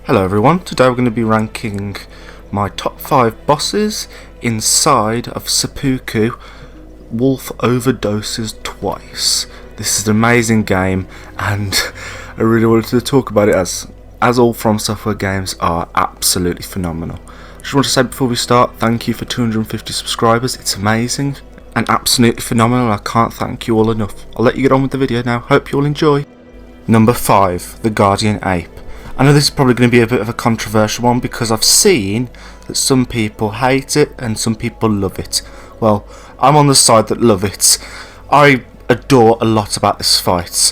Hello everyone, today we're going to be ranking my top 5 bosses inside of Seppuku Wolf Overdoses Twice. This is an amazing game and I really wanted to talk about it as all From Software games are absolutely phenomenal. I just want to say before we start, thank you for 250 subscribers, it's amazing and absolutely phenomenal. I can't thank you all enough. I'll let you get on with the video now, hope you all enjoy. Number 5, The Guardian Ape. I know this is probably going to be a bit of a controversial one because I've seen that some people hate it and some people love it. Well, I'm on the side that love it. I adore a lot about this fight.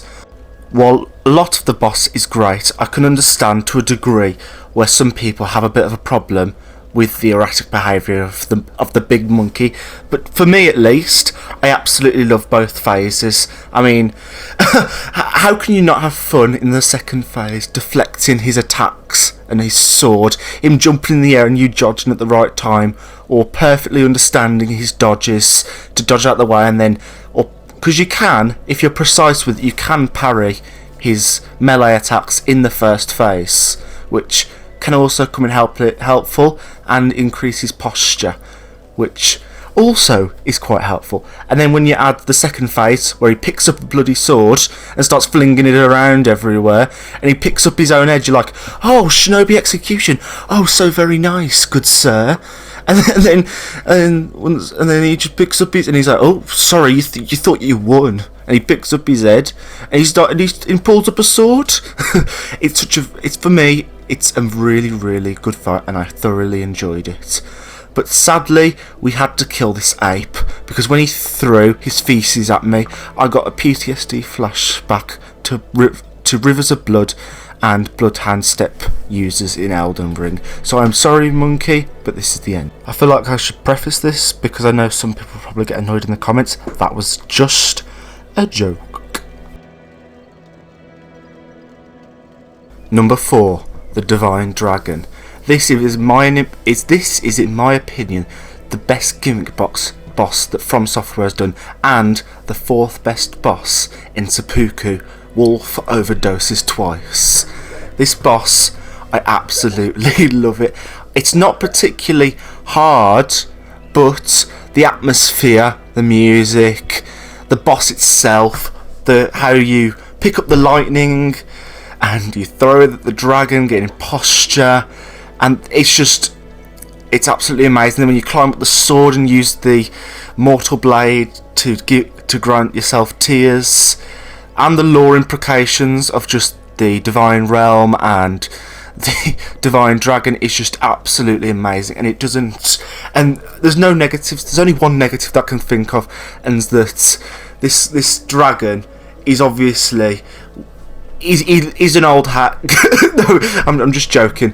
While a lot of the boss is great, I can understand to a degree where some people have a bit of a problem with the erratic behaviour of the big monkey, but for me at least, I absolutely love both phases. I mean, how can you not have fun in the second phase, deflecting his attacks and his sword, him jumping in the air and you dodging at the right time, or perfectly understanding his dodges to dodge out the way, and then, or because you can, if you're precise with it, you can parry his melee attacks in the first phase, which can also come in helpful and increase his posture, which also is quite helpful. And then when you add the second phase where he picks up a bloody sword and starts flinging it around everywhere, and he picks up his own edge, you're like, oh, shinobi execution, oh, so very nice, good sir. And then he just picks up his, and he's like, oh, sorry, you thought you won. And he picks up his head and he pulls up a sword. It's for me, it's a really, really good fight and I thoroughly enjoyed it. But sadly, we had to kill this ape because when he threw his feces at me, I got a PTSD flashback to Rivers of Blood and Bloodhound Step users in Elden Ring. So I'm sorry, monkey, but this is the end. I feel like I should preface this because I know some people probably get annoyed in the comments. That was just a joke. Number 4, The Divine Dragon. This is in my opinion the best gimmick boss that From Software has done, and the 4th best boss in Seppuku Wolf Overdoses Twice. This boss, I absolutely love it. It's not particularly hard, but the atmosphere, the music, the boss itself, how you pick up the lightning and you throw it at the dragon, getting posture, and it's absolutely amazing. Then when you climb up the sword and use the mortal blade to grant yourself tears, and the lore implications of just the divine realm and the divine dragon is just absolutely amazing. And and there's no negatives. There's only one negative that I can think of, and that this dragon is obviously he's an old hack. No, I'm just joking.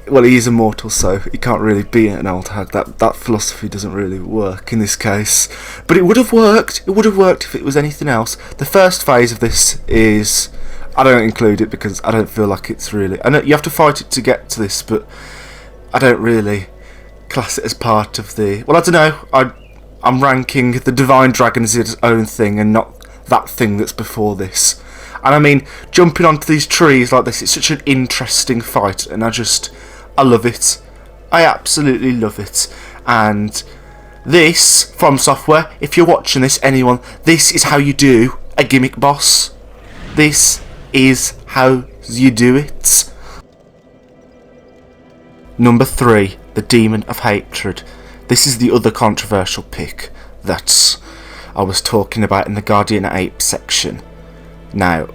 Well, he is immortal, so he can't really be an old hack. That philosophy doesn't really work in this case. But it would have worked. It would have worked if it was anything else. The first phase of this is, I don't include it because I don't feel like it's really, I know you have to fight it to get to this, but I don't really class it as part of the, well, I don't know, I'm ranking the Divine Dragon as its own thing and not that thing that's before this. And I mean, jumping onto these trees like this, it's such an interesting fight, and I love it. I absolutely love it. And this, From Software, if you're watching this, anyone, this is how you do a gimmick boss. This is how you do it. Number 3, The Demon of Hatred. This is the other controversial pick that I was talking about in the Guardian Ape section. Now,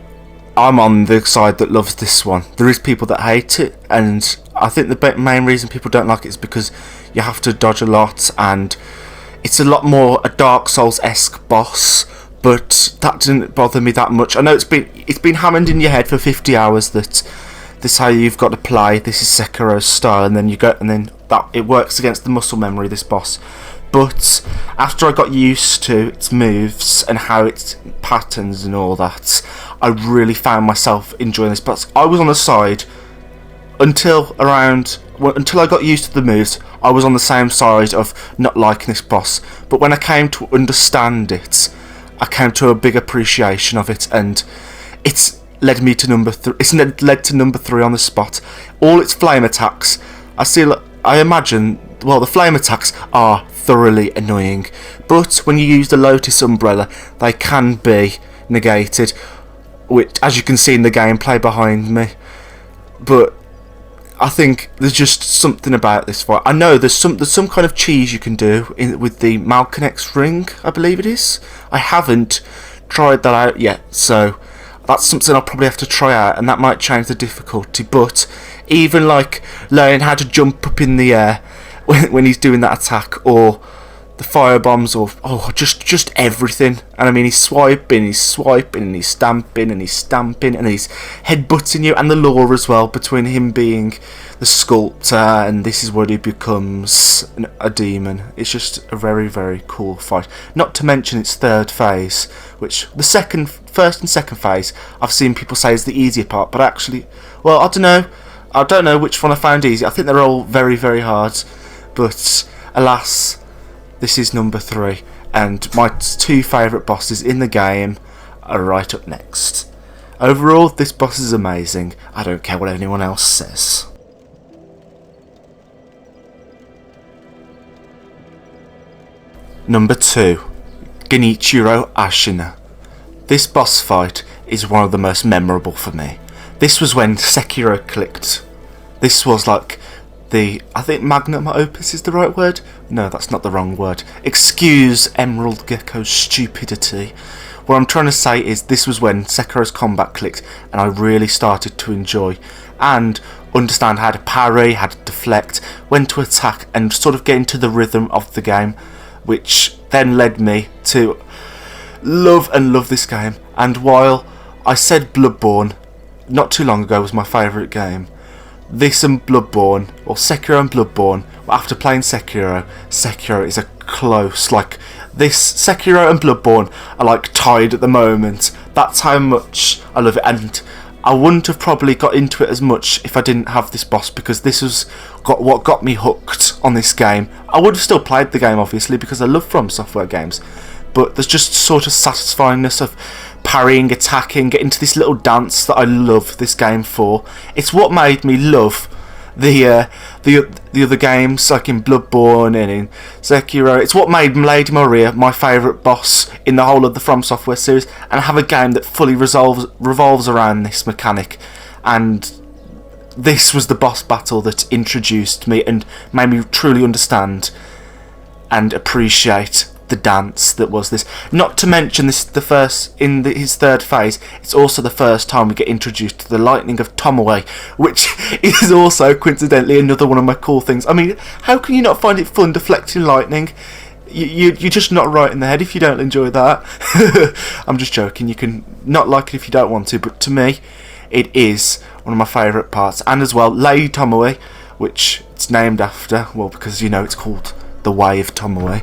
I'm on the side that loves this one. There is people that hate it, and I think the main reason people don't like it is because you have to dodge a lot, and it's a lot more a Dark Souls-esque boss, but that didn't bother me that much. I know it's been hammered in your head for 50 hours that this is how you've got to play, this is Sekiro's style, and then that it works against the muscle memory, this boss. But after I got used to its moves and how its patterns and all that, I really found myself enjoying this boss. I was on the side until I got used to the moves. I was on the same side of not liking this boss. But when I came to understand it, I came to a big appreciation of it, and it's led me to number 3. It's led to number 3 on the spot. All its flame attacks, I imagine, well, the flame attacks are thoroughly annoying, but when you use the Lotus Umbrella, they can be negated, which, as you can see in the gameplay behind me. But I think there's just something about this fight. I know there's some kind of cheese you can do with the Malkinec's ring, I believe it is. I haven't tried that out yet, so that's something I'll probably have to try out, and that might change the difficulty. But even like learning how to jump up in the air when he's doing that attack, or the fire bombs, or just everything. And I mean, he's swiping, and he's stamping, and he's headbutting you, and the lore as well between him being the sculptor and this is what he becomes, a demon. It's just a very, very cool fight. Not to mention its third phase, which the first and second phase I've seen people say is the easier part, but actually, well, I don't know which one I found easy. I think they're all very, very hard, but alas, this is number 3, and my 2 favourite bosses in the game are right up next. Overall, this boss is amazing. I don't care what anyone else says. Number 2, Genichiro Ishin. This boss fight is one of the most memorable for me. This was when Sekiro clicked. This was like I think magnum opus is the right word? No, that's not the wrong word. Excuse Emerald Gecko's stupidity. What I'm trying to say is this was when Sekiro's combat clicked, and I really started to enjoy and understand how to parry, how to deflect, when to attack, and sort of get into the rhythm of the game, which then led me to love this game. And while I said Bloodborne not too long ago was my favourite game, this and Bloodborne, or Sekiro and Bloodborne, after playing Sekiro is a close, like, this Sekiro and Bloodborne are like tied at the moment. That's how much I love it, and I wouldn't have probably got into it as much if I didn't have this boss, because this was what got me hooked on this game. I would have still played the game, obviously, because I love From Software games, but there's just sort of satisfyingness of parrying, attacking, getting to this little dance that I love this game for. It's what made me love the other games, like in Bloodborne and in Sekiro. It's what made Lady Maria my favourite boss in the whole of the From Software series, and I have a game that fully revolves around this mechanic. And this was the boss battle that introduced me and made me truly understand and appreciate the dance that was this. Not to mention this, his third phase, it's also the first time we get introduced to the lightning of Tomoe, which is also coincidentally another one of my cool things. I mean, how can you not find it fun deflecting lightning? You're just not right in the head if you don't enjoy that. I'm just joking. You can not like it if you don't want to, but to me, it is one of my favourite parts. And as well, Lady Tomoe, which it's named after, well, because you know it's called the Way of Tomoe,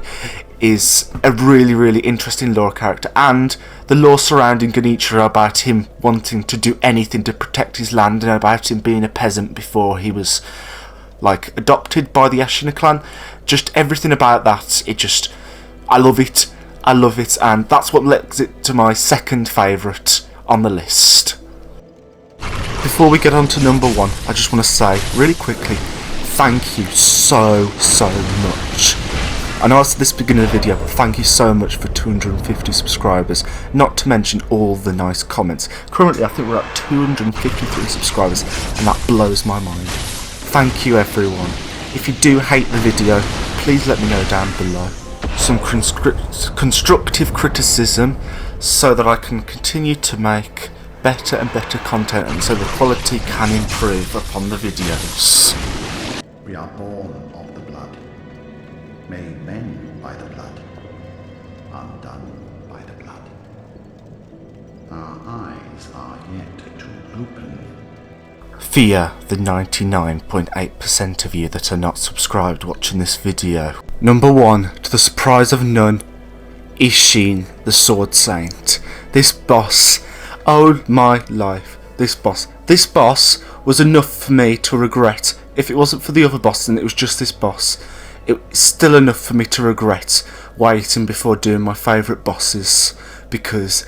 is a really, really interesting lore character, and the lore surrounding Genichiro about him wanting to do anything to protect his land, and about him being a peasant before he was like adopted by the Ishin clan. Just everything about that, I love it, and that's what leads it to my second favourite on the list. Before we get on to number 1, I just want to say really quickly, thank you so much. I know I said this at the beginning of the video, but thank you so much for 250 subscribers, not to mention all the nice comments. Currently I think we're at 253 subscribers, and that blows my mind. Thank you everyone. If you do hate the video, please let me know down below. Some constructive criticism so that I can continue to make better and better content, and so the quality can improve upon the videos. We are born of the blood, made men by the blood, undone by the blood. Our eyes are yet to open. Fear the 99.8% of you that are not subscribed watching this video. Number 1, to the surprise of none, Ishin, the Sword Saint. This boss, oh my life, this boss was enough for me to regret. If it wasn't for the other boss and it was just this boss, it's still enough for me to regret waiting before doing my favourite bosses, because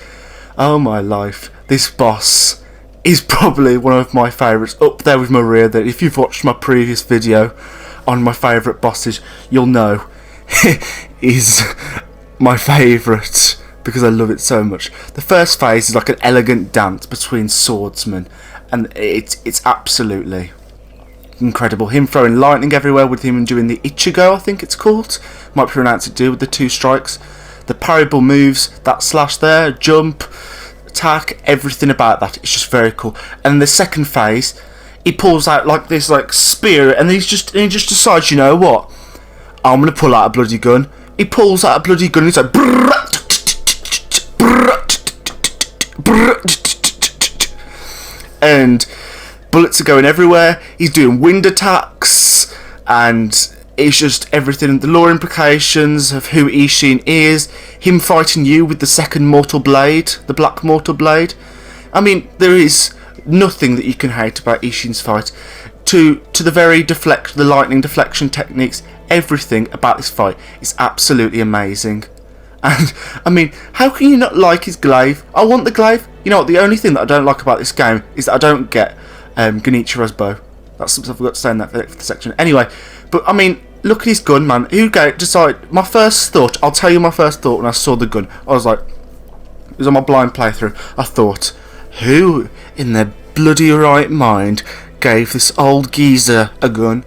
oh my life, this boss is probably one of my favourites, up there with Maria. That if you've watched my previous video on my favourite bosses, you'll know is my favourite because I love it so much. The first phase is like an elegant dance between swordsmen, and it's absolutely incredible. Him throwing lightning everywhere with him and doing the ichigo, I think it's called. Might pronounce it with the 2 strikes. The parable moves, that slash there, jump, attack, everything about that. It's just very cool. And the second phase, he pulls out like this like spear, and he just decides, you know what? I'm gonna pull out a bloody gun. He pulls out a bloody gun and he's like and bullets are going everywhere. He's doing wind attacks, and it's just everything. The lore implications of who Ishin is, him fighting you with the second mortal blade, the black mortal blade. I mean, there is nothing that you can hate about Ishin's fight. To the very the lightning deflection techniques, everything about this fight is absolutely amazing. And I mean, how can you not like his glaive? I want the glaive. You know what? The only thing that I don't like about this game is that I don't get Genichiro's bow. That's something I forgot to say in that section. Anyway, but I mean, look at his gun, man. My first thought, I'll tell you my first thought when I saw the gun. I was like, it was on my blind playthrough. I thought, who in their bloody right mind gave this old geezer a gun?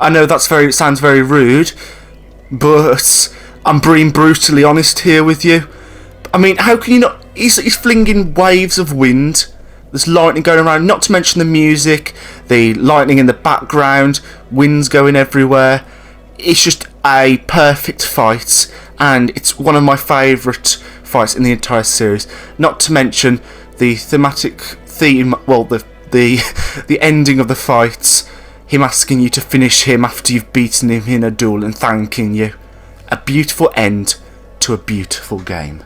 I know it sounds very rude, but I'm being brutally honest here with you. I mean, how can you not? He's flinging waves of wind. There's lightning going around, not to mention the music, the lightning in the background, winds going everywhere. It's just a perfect fight, and it's one of my favourite fights in the entire series. Not to mention the thematic theme, well, the ending of the fight, him asking you to finish him after you've beaten him in a duel and thanking you. A beautiful end to a beautiful game.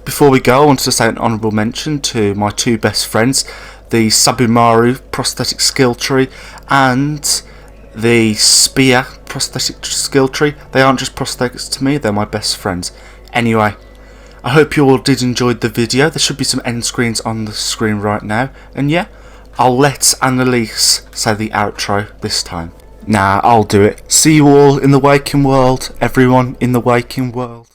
Before we go, I wanted to say an honourable mention to my 2 best friends, the Sabumaru prosthetic skill tree and the Spear prosthetic skill tree. They aren't just prosthetics to me, they're my best friends. Anyway, I hope you all did enjoy the video. There should be some end screens on the screen right now. And yeah, I'll let Annalise say the outro this time. Nah, I'll do it. See you all in the waking world, everyone in the waking world.